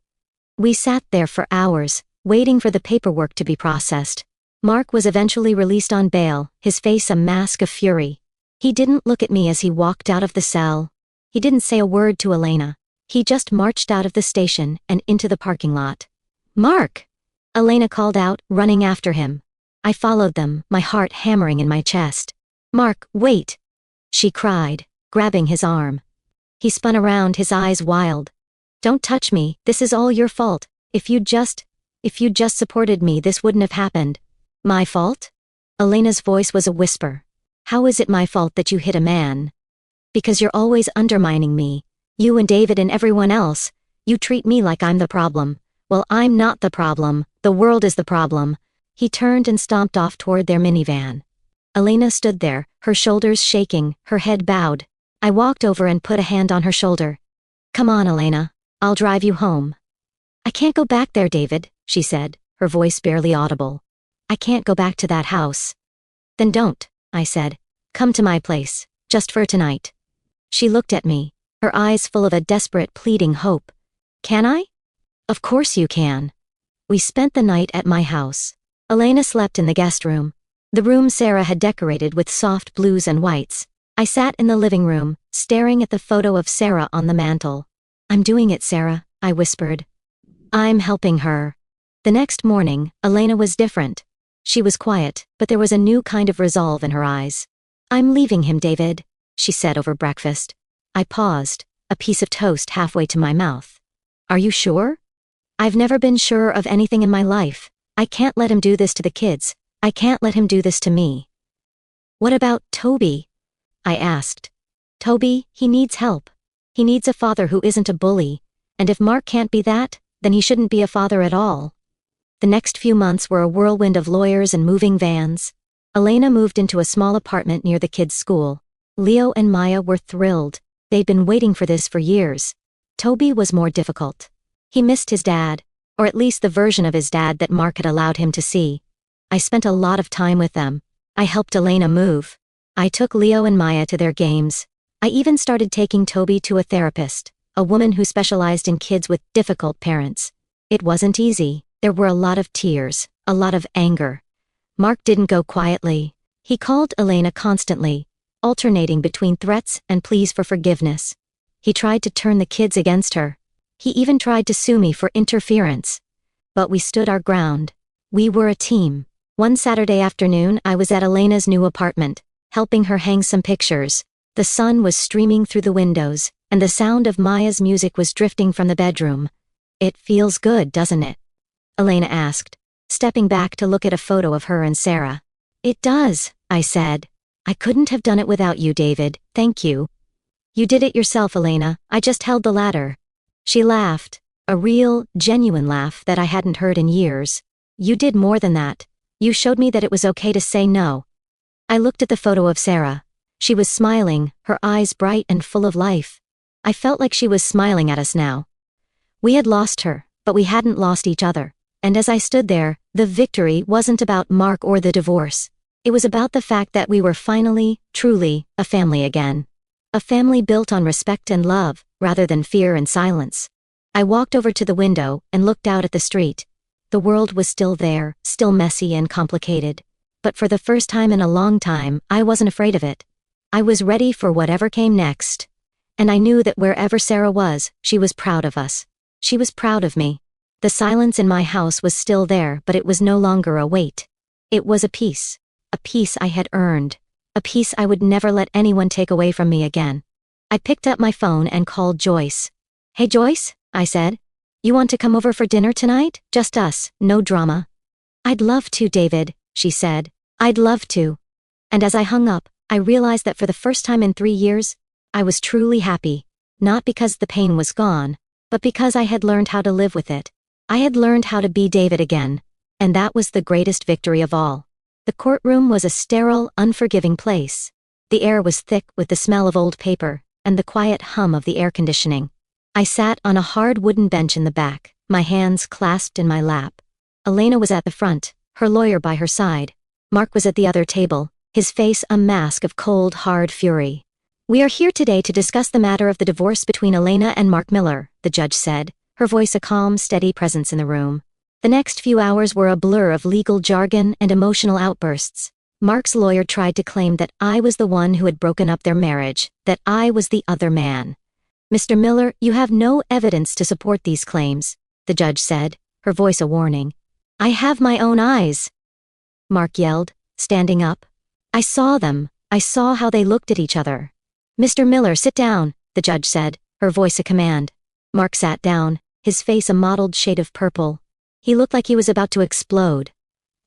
We sat there for hours, waiting for the paperwork to be processed. Mark was eventually released on bail, his face a mask of fury. He didn't look at me as he walked out of the cell. He didn't say a word to Elena. He just marched out of the station and into the parking lot. Mark! Elena called out, running after him. I followed them, my heart hammering in my chest. Mark, wait! She cried, grabbing his arm. He spun around, his eyes wild. Don't touch me, this is all your fault. If you'd just supported me, this wouldn't have happened. My fault? Elena's voice was a whisper. How is it my fault that you hit a man? Because you're always undermining me. You and David and everyone else. You treat me like I'm the problem. Well, I'm not the problem. The world is the problem. He turned and stomped off toward their minivan. Elena stood there, her shoulders shaking, her head bowed. I walked over and put a hand on her shoulder. Come on, Elena. I'll drive you home. I can't go back there, David, she said, her voice barely audible. I can't go back to that house. Then don't, I said. Come to my place, just for tonight. She looked at me, her eyes full of a desperate, pleading hope. Can I? Of course you can. We spent the night at my house. Elena slept in the guest room. The room Sarah had decorated with soft blues and whites. I sat in the living room, staring at the photo of Sarah on the mantel. I'm doing it, Sarah, I whispered. I'm helping her. The next morning, Elena was different. She was quiet, but there was a new kind of resolve in her eyes. I'm leaving him, David, she said over breakfast. I paused, a piece of toast halfway to my mouth. Are you sure? I've never been sure of anything in my life. I can't let him do this to the kids. I can't let him do this to me. What about Toby? I asked. Toby, he needs help. He needs a father who isn't a bully. And if Mark can't be that, then he shouldn't be a father at all. The next few months were a whirlwind of lawyers and moving vans. Elena moved into a small apartment near the kids' school. Leo and Maya were thrilled. They'd been waiting for this for years. Toby was more difficult. He missed his dad, or at least the version of his dad that Mark had allowed him to see. I spent a lot of time with them. I helped Elena move. I took Leo and Maya to their games. I even started taking Toby to a therapist, a woman who specialized in kids with difficult parents. It wasn't easy. There were a lot of tears, a lot of anger. Mark didn't go quietly. He called Elena constantly, alternating between threats and pleas for forgiveness. He tried to turn the kids against her. He even tried to sue me for interference. But we stood our ground. We were a team. One Saturday afternoon, I was at Elena's new apartment, helping her hang some pictures. The sun was streaming through the windows, and the sound of Maya's music was drifting from the bedroom. It feels good, doesn't it? Elena asked, stepping back to look at a photo of her and Sarah. It does, I said. I couldn't have done it without you, David, thank you. You did it yourself, Elena, I just held the ladder. She laughed, a real, genuine laugh that I hadn't heard in years. You did more than that. You showed me that it was okay to say no. I looked at the photo of Sarah. She was smiling, her eyes bright and full of life. I felt like she was smiling at us now. We had lost her, but we hadn't lost each other. And as I stood there, the victory wasn't about Mark or the divorce. It was about the fact that we were finally, truly, a family again. A family built on respect and love, rather than fear and silence. I walked over to the window and looked out at the street. The world was still there, still messy and complicated. But for the first time in a long time, I wasn't afraid of it. I was ready for whatever came next. And I knew that wherever Sarah was, she was proud of us. She was proud of me. The silence in my house was still there, but it was no longer a weight. It was a peace I had earned, a peace I would never let anyone take away from me again. I picked up my phone and called Joyce. Hey Joyce, I said. You want to come over for dinner tonight? Just us, no drama. I'd love to, David, she said. I'd love to. And as I hung up, I realized that for the first time in 3 years, I was truly happy. Not because the pain was gone, but because I had learned how to live with it. I had learned how to be David again. And that was the greatest victory of all. The courtroom was a sterile, unforgiving place. The air was thick with the smell of old paper, and the quiet hum of the air conditioning. I sat on a hard wooden bench in the back, my hands clasped in my lap. Elena was at the front, her lawyer by her side. Mark was at the other table, his face a mask of cold, hard fury. We are here today to discuss the matter of the divorce between Elena and Mark Miller, the judge said, her voice a calm, steady presence in the room. The next few hours were a blur of legal jargon and emotional outbursts. Mark's lawyer tried to claim that I was the one who had broken up their marriage, that I was the other man. Mr. Miller, you have no evidence to support these claims, the judge said, her voice a warning. I have my own eyes, Mark yelled, standing up. I saw them. I saw how they looked at each other. Mr. Miller, sit down, the judge said, her voice a command. Mark sat down, his face a mottled shade of purple. He looked like he was about to explode.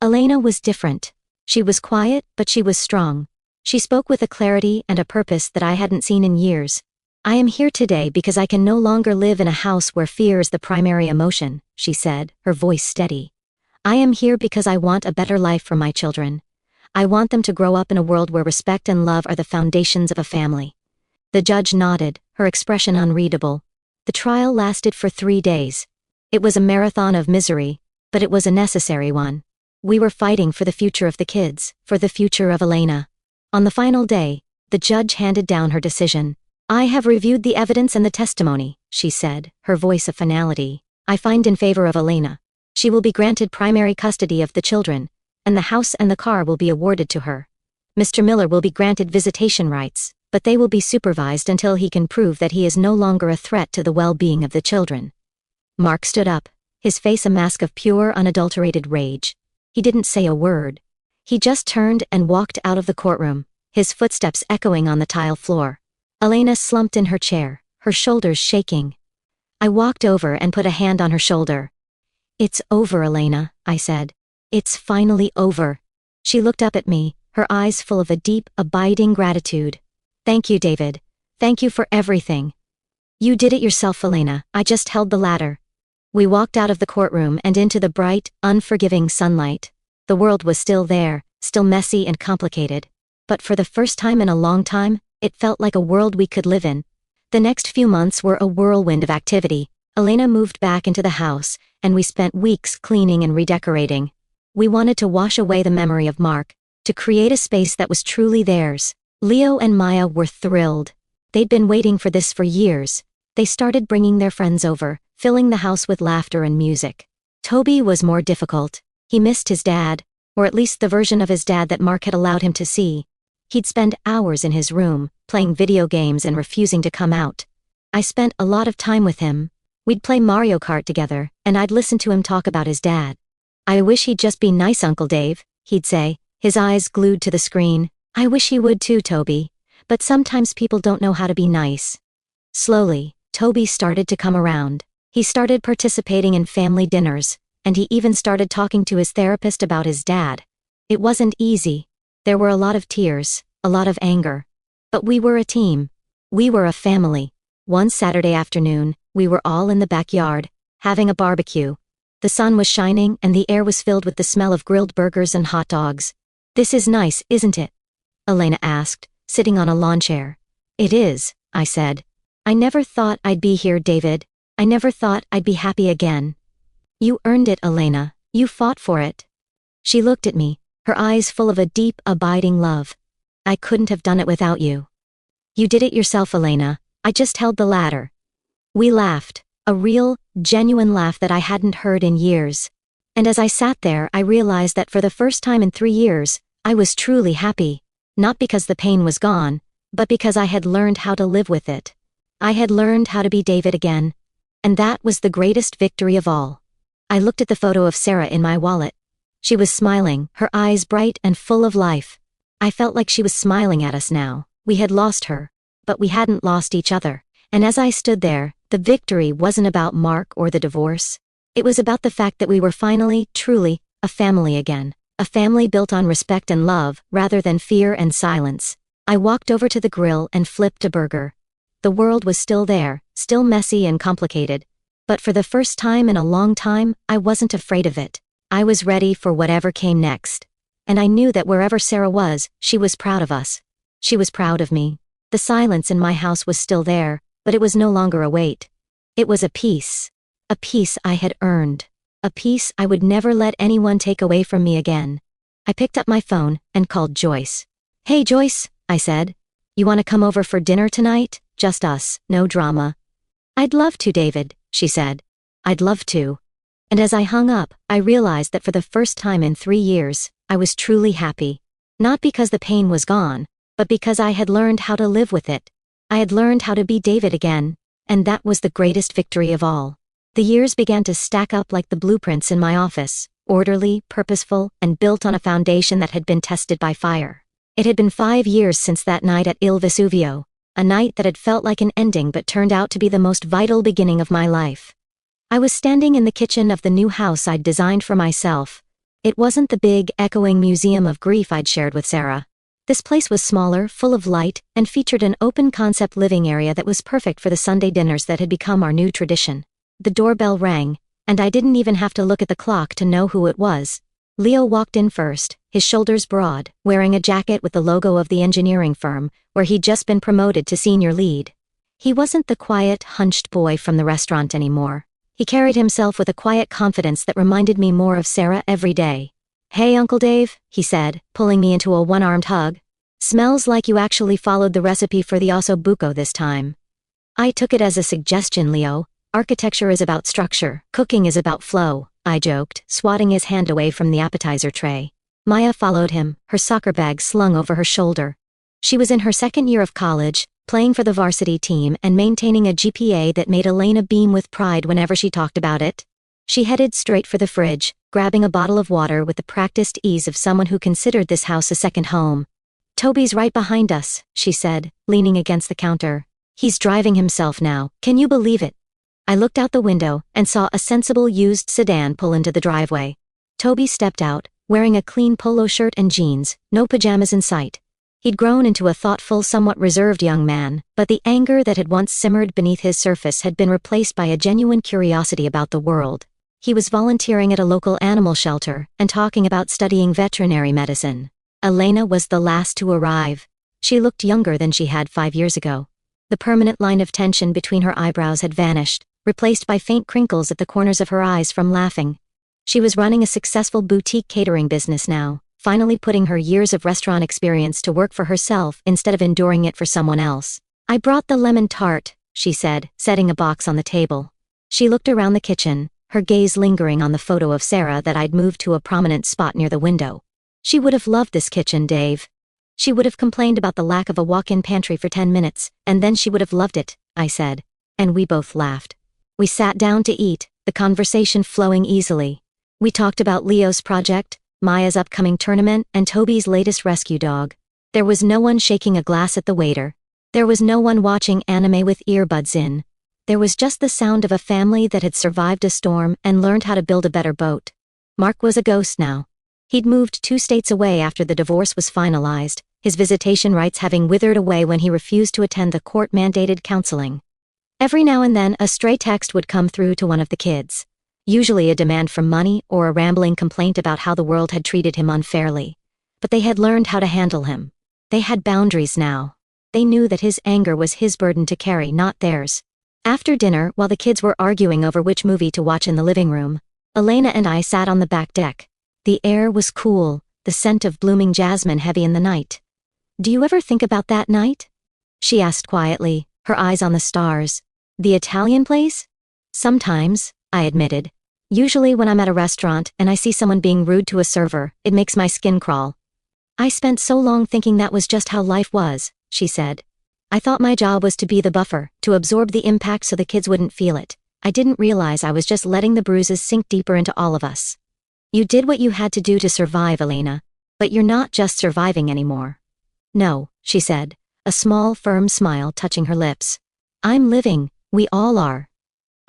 Elena was different. She was quiet, but she was strong. She spoke with a clarity and a purpose that I hadn't seen in years. I am here today because I can no longer live in a house where fear is the primary emotion, she said, her voice steady. I am here because I want a better life for my children. I want them to grow up in a world where respect and love are the foundations of a family. The judge nodded, her expression unreadable. The trial lasted for 3 days. It was a marathon of misery, but it was a necessary one. We were fighting for the future of the kids, for the future of Elena. On the final day, the judge handed down her decision. "I have reviewed the evidence and the testimony," she said, her voice a finality. "I find in favor of Elena. She will be granted primary custody of the children, and the house and the car will be awarded to her. Mr. Miller will be granted visitation rights, but they will be supervised until he can prove that he is no longer a threat to the well-being of the children." Mark stood up, his face a mask of pure, unadulterated rage. He didn't say a word. He just turned and walked out of the courtroom, his footsteps echoing on the tile floor. Elena slumped in her chair, her shoulders shaking. I walked over and put a hand on her shoulder. "It's over, Elena," I said. "It's finally over." She looked up at me, her eyes full of a deep, abiding gratitude. "Thank you, David. Thank you for everything. You did it yourself, Elena. I just held the ladder." We walked out of the courtroom and into the bright, unforgiving sunlight. The world was still there, still messy and complicated. But for the first time in a long time, it felt like a world we could live in. The next few months were a whirlwind of activity. Elena moved back into the house, and we spent weeks cleaning and redecorating. We wanted to wash away the memory of Mark, to create a space that was truly theirs. Leo and Maya were thrilled. They'd been waiting for this for years. They started bringing their friends over, filling the house with laughter and music. Toby was more difficult. He missed his dad, or at least the version of his dad that Mark had allowed him to see. He'd spend hours in his room, playing video games and refusing to come out. I spent a lot of time with him. We'd play Mario Kart together, and I'd listen to him talk about his dad. "I wish he'd just be nice, Uncle Dave," he'd say, his eyes glued to the screen. "I wish he would too, Toby. But sometimes people don't know how to be nice." Slowly, Toby started to come around. He started participating in family dinners, and he even started talking to his therapist about his dad. It wasn't easy. There were a lot of tears, a lot of anger. But we were a team. We were a family. One Saturday afternoon, we were all in the backyard, having a barbecue. The sun was shining and the air was filled with the smell of grilled burgers and hot dogs. "This is nice, isn't it?" Elena asked, sitting on a lawn chair. "It is," I said. "I never thought I'd be here, David. I never thought I'd be happy again." "You earned it, Elena. You fought for it." She looked at me, her eyes full of a deep, abiding love. "I couldn't have done it without you." "You did it yourself, Elena. I just held the ladder." We laughed, a real, genuine laugh that I hadn't heard in years. And as I sat there, I realized that for the first time in 3 years, I was truly happy. Not because the pain was gone, but because I had learned how to live with it. I had learned how to be David again. And that was the greatest victory of all. I looked at the photo of Sarah in my wallet. She was smiling, her eyes bright and full of life. I felt like she was smiling at us now. We had lost her, but we hadn't lost each other. And as I stood there, the victory wasn't about Mark or the divorce. It was about the fact that we were finally, truly, a family again. A family built on respect and love, rather than fear and silence. I walked over to the grill and flipped a burger. The world was still there, still messy and complicated. But for the first time in a long time, I wasn't afraid of it. I was ready for whatever came next. And I knew that wherever Sarah was, she was proud of us. She was proud of me. The silence in my house was still there, but it was no longer a weight. It was a peace. A peace I had earned. A peace I would never let anyone take away from me again. I picked up my phone and called Joyce. "Hey Joyce," I said. "You want to come over for dinner tonight? Just us, no drama." "I'd love to, David," she said. "I'd love to." And as I hung up, I realized that for the first time in 3 years, I was truly happy. Not because the pain was gone, but because I had learned how to live with it. I had learned how to be David again, and that was the greatest victory of all. The years began to stack up like the blueprints in my office, orderly, purposeful, and built on a foundation that had been tested by fire. It had been 5 years since that night at Il Vesuvio, a night that had felt like an ending but turned out to be the most vital beginning of my life. I was standing in the kitchen of the new house I'd designed for myself. It wasn't the big, echoing museum of grief I'd shared with Sarah. This place was smaller, full of light, and featured an open-concept living area that was perfect for the Sunday dinners that had become our new tradition. The doorbell rang, and I didn't even have to look at the clock to know who it was. Leo walked in first, his shoulders broad, wearing a jacket with the logo of the engineering firm, where he'd just been promoted to senior lead. He wasn't the quiet, hunched boy from the restaurant anymore. He carried himself with a quiet confidence that reminded me more of Sarah every day. "Hey, Uncle Dave," he said, pulling me into a one-armed hug. "Smells like you actually followed the recipe for the osso buco this time." I took it as a suggestion, Leo. Architecture is about structure, cooking is about flow, I joked, swatting his hand away from the appetizer tray. Maya followed him, her soccer bag slung over her shoulder. She was in her second year of college, playing for the varsity team and maintaining a GPA that made Elena beam with pride whenever she talked about it. She headed straight for the fridge, grabbing a bottle of water with the practiced ease of someone who considered this house a second home. "Toby's right behind us," she said, leaning against the counter. "He's driving himself now, can you believe it?" I looked out the window and saw a sensible used sedan pull into the driveway. Toby stepped out, wearing a clean polo shirt and jeans, no pajamas in sight. He'd grown into a thoughtful, somewhat reserved young man, but the anger that had once simmered beneath his surface had been replaced by a genuine curiosity about the world. He was volunteering at a local animal shelter and talking about studying veterinary medicine. Elena was the last to arrive. She looked younger than she had 5 years ago. The permanent line of tension between her eyebrows had vanished, replaced by faint crinkles at the corners of her eyes from laughing. She was running a successful boutique catering business now, finally putting her years of restaurant experience to work for herself instead of enduring it for someone else. "I brought the lemon tart," she said, setting a box on the table. She looked around the kitchen, her gaze lingering on the photo of Sarah that I'd moved to a prominent spot near the window. She would have loved this kitchen, Dave. She would have complained about the lack of a walk-in pantry for 10 minutes, and then she would have loved it, I said. And we both laughed. We sat down to eat, the conversation flowing easily. We talked about Leo's project, Maya's upcoming tournament, and Toby's latest rescue dog. There was no one shaking a glass at the waiter. There was no one watching anime with earbuds in. There was just the sound of a family that had survived a storm and learned how to build a better boat. Mark was a ghost now. He'd moved 2 states away after the divorce was finalized, his visitation rights having withered away when he refused to attend the court-mandated counseling. Every now and then a stray text would come through to one of the kids. Usually a demand for money or a rambling complaint about how the world had treated him unfairly. But they had learned how to handle him. They had boundaries now. They knew that his anger was his burden to carry, not theirs. After dinner, while the kids were arguing over which movie to watch in the living room, Elena and I sat on the back deck. The air was cool, the scent of blooming jasmine heavy in the night. "Do you ever think about that night?" she asked quietly, her eyes on the stars. "The Italian place?" "Sometimes," I admitted. "Usually when I'm at a restaurant and I see someone being rude to a server, it makes my skin crawl." "I spent so long thinking that was just how life was," she said. "I thought my job was to be the buffer, to absorb the impact so the kids wouldn't feel it. I didn't realize I was just letting the bruises sink deeper into all of us." "You did what you had to do to survive, Elena. But you're not just surviving anymore." "No," she said, a small, firm smile touching her lips. "I'm living, we all are."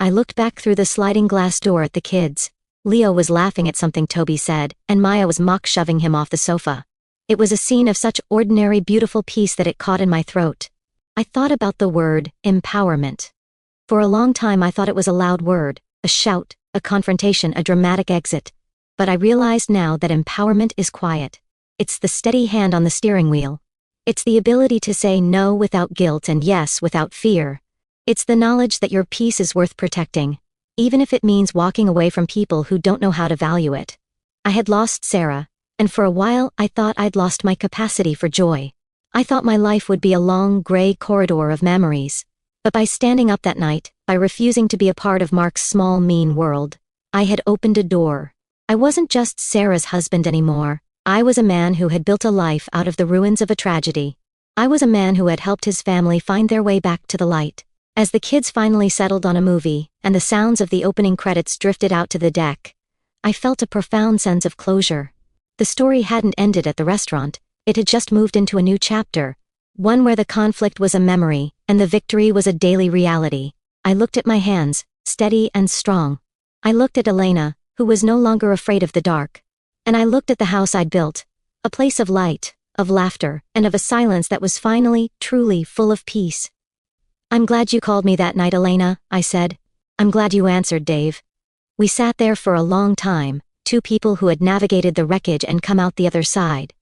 I looked back through the sliding glass door at the kids. Leo was laughing at something Toby said, and Maya was mock-shoving him off the sofa. It was a scene of such ordinary, beautiful peace that it caught in my throat. I thought about the word, empowerment. For a long time I thought it was a loud word, a shout, a confrontation, a dramatic exit. But I realized now that empowerment is quiet. It's the steady hand on the steering wheel. It's the ability to say no without guilt and yes without fear. It's the knowledge that your peace is worth protecting, even if it means walking away from people who don't know how to value it. I had lost Sarah, and for a while I thought I'd lost my capacity for joy. I thought my life would be a long, gray corridor of memories. But by standing up that night, by refusing to be a part of Mark's small, mean world, I had opened a door. I wasn't just Sarah's husband anymore. I was a man who had built a life out of the ruins of a tragedy. I was a man who had helped his family find their way back to the light. As the kids finally settled on a movie, and the sounds of the opening credits drifted out to the deck, I felt a profound sense of closure. The story hadn't ended at the restaurant, it had just moved into a new chapter, one where the conflict was a memory, and the victory was a daily reality. I looked at my hands, steady and strong. I looked at Elena, who was no longer afraid of the dark. And I looked at the house I'd built, a place of light, of laughter, and of a silence that was finally, truly full of peace. "I'm glad you called me that night, Elena," I said. "I'm glad you answered, Dave." We sat there for a long time, two people who had navigated the wreckage and come out the other side.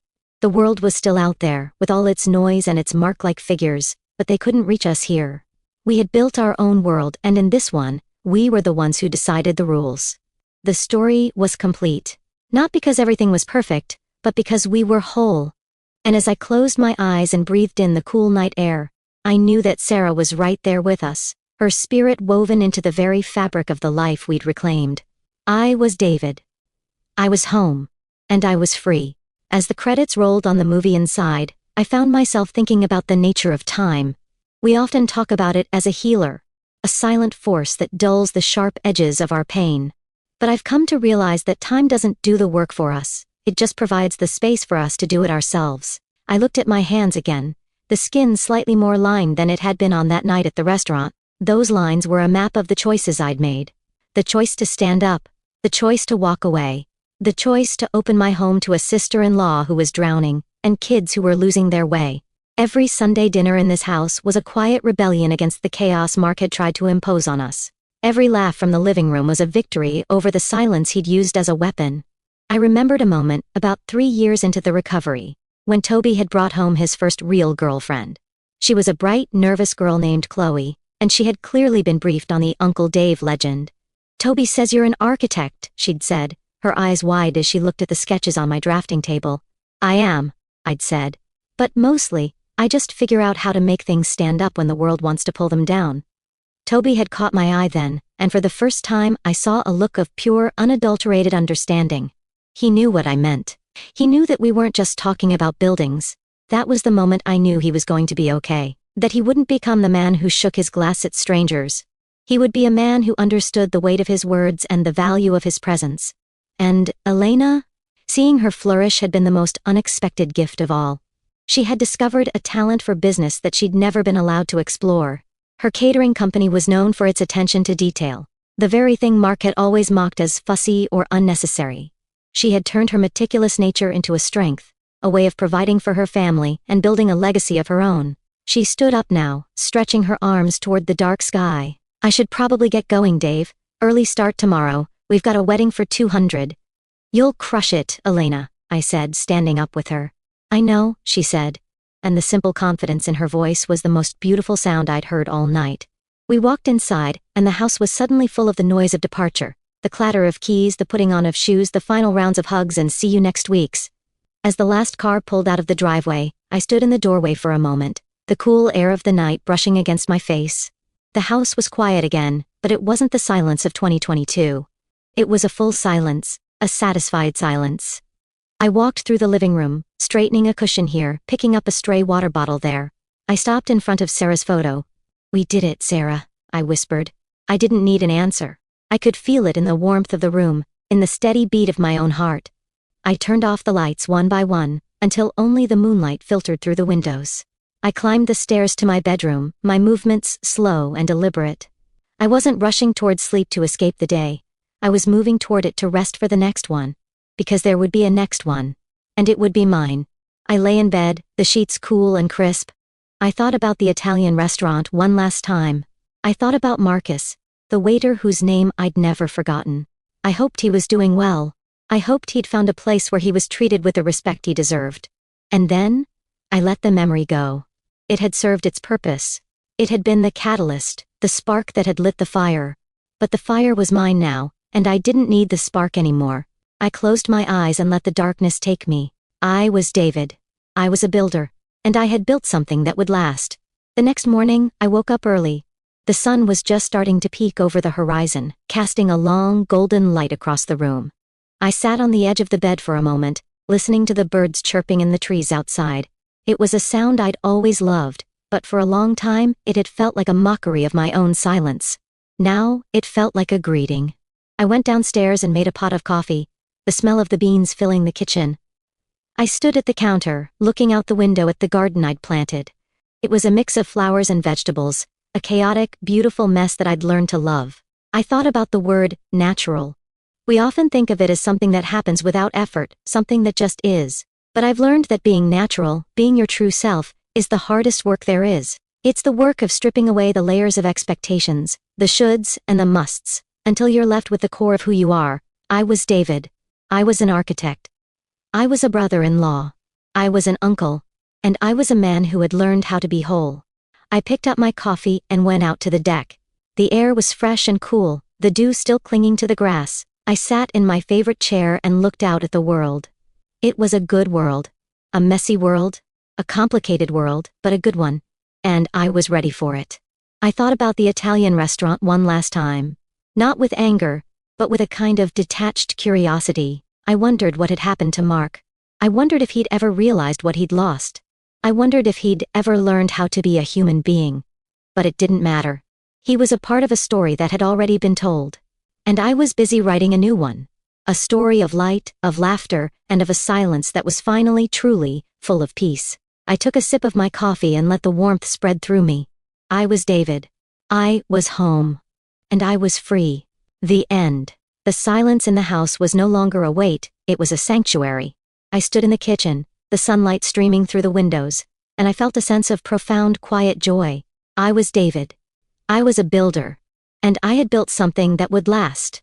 The world was still out there, with all its noise and its mark-like figures, but they couldn't reach us here. We had built our own world, and in this one, we were the ones who decided the rules. The story was complete. Not because everything was perfect, but because we were whole. And as I closed my eyes and breathed in the cool night air, I knew that Sarah was right there with us, her spirit woven into the very fabric of the life we'd reclaimed. I was David. I was home. And I was free. As the credits rolled on the movie inside, I found myself thinking about the nature of time. We often talk about it as a healer, a silent force that dulls the sharp edges of our pain. But I've come to realize that time doesn't do the work for us, it just provides the space for us to do it ourselves. I looked at my hands again, the skin slightly more lined than it had been on that night at the restaurant. Those lines were a map of the choices I'd made. The choice to stand up, the choice to walk away, the choice to open my home to a sister-in-law who was drowning, and kids who were losing their way. Every Sunday dinner in this house was a quiet rebellion against the chaos Mark had tried to impose on us. Every laugh from the living room was a victory over the silence he'd used as a weapon. I remembered a moment, about 3 years into the recovery, when Toby had brought home his first real girlfriend. She was a bright, nervous girl named Chloe, and she had clearly been briefed on the Uncle Dave legend. "Toby says you're an architect," she'd said, her eyes wide as she looked at the sketches on my drafting table. "I am," I'd said. "But mostly, I just figure out how to make things stand up when the world wants to pull them down." Toby had caught my eye then, and for the first time I saw a look of pure, unadulterated understanding. He knew what I meant. He knew that we weren't just talking about buildings. That was the moment I knew he was going to be okay. That he wouldn't become the man who shook his glass at strangers. He would be a man who understood the weight of his words and the value of his presence. And Elena? Seeing her flourish had been the most unexpected gift of all. She had discovered a talent for business that she'd never been allowed to explore. Her catering company was known for its attention to detail, the very thing Mark had always mocked as fussy or unnecessary. She had turned her meticulous nature into a strength, a way of providing for her family and building a legacy of her own. She stood up now, stretching her arms toward the dark sky. "I should probably get going, Dave. Early start tomorrow. We've got a wedding for 200. "You'll crush it, Elena," I said, standing up with her. "I know," she said, and the simple confidence in her voice was the most beautiful sound I'd heard all night. We walked inside, and the house was suddenly full of the noise of departure, the clatter of keys, the putting on of shoes, the final rounds of hugs and see you next weeks. As the last car pulled out of the driveway, I stood in the doorway for a moment, the cool air of the night brushing against my face. The house was quiet again, but it wasn't the silence of 2022. It was a full silence, a satisfied silence. I walked through the living room, straightening a cushion here, picking up a stray water bottle there. I stopped in front of Sarah's photo. "We did it, Sarah," I whispered. I didn't need an answer. I could feel it in the warmth of the room, in the steady beat of my own heart. I turned off the lights one by one, until only the moonlight filtered through the windows. I climbed the stairs to my bedroom, my movements slow and deliberate. I wasn't rushing towards sleep to escape the day. I was moving toward it to rest for the next one. Because there would be a next one. And it would be mine. I lay in bed, the sheets cool and crisp. I thought about the Italian restaurant one last time. I thought about Marcus, the waiter whose name I'd never forgotten. I hoped he was doing well. I hoped he'd found a place where he was treated with the respect he deserved. And then, I let the memory go. It had served its purpose. It had been the catalyst, the spark that had lit the fire. But the fire was mine now, and I didn't need the spark anymore. I closed my eyes and let the darkness take me. I was David. I was a builder. And I had built something that would last. The next morning, I woke up early. The sun was just starting to peek over the horizon, casting a long, golden light across the room. I sat on the edge of the bed for a moment, listening to the birds chirping in the trees outside. It was a sound I'd always loved, but for a long time, it had felt like a mockery of my own silence. Now, it felt like a greeting. I went downstairs and made a pot of coffee, the smell of the beans filling the kitchen. I stood at the counter, looking out the window at the garden I'd planted. It was a mix of flowers and vegetables, a chaotic, beautiful mess that I'd learned to love. I thought about the word, natural. We often think of it as something that happens without effort, something that just is. But I've learned that being natural, being your true self, is the hardest work there is. It's the work of stripping away the layers of expectations, the shoulds and the musts, until you're left with the core of who you are. I was David. I was an architect. I was a brother-in-law. I was an uncle. And I was a man who had learned how to be whole. I picked up my coffee and went out to the deck. The air was fresh and cool, the dew still clinging to the grass. I sat in my favorite chair and looked out at the world. It was a good world. A messy world. A complicated world, but a good one. And I was ready for it. I thought about the Italian restaurant one last time. Not with anger, but with a kind of detached curiosity. I wondered what had happened to Mark. I wondered if he'd ever realized what he'd lost. I wondered if he'd ever learned how to be a human being. But it didn't matter. He was a part of a story that had already been told. And I was busy writing a new one. A story of light, of laughter, and of a silence that was finally, truly, full of peace. I took a sip of my coffee and let the warmth spread through me. I was David. I was home. And I was free. The end. The silence in the house was no longer a weight, it was a sanctuary. I stood in the kitchen, the sunlight streaming through the windows, and I felt a sense of profound quiet joy. I was David. I was a builder. And I had built something that would last.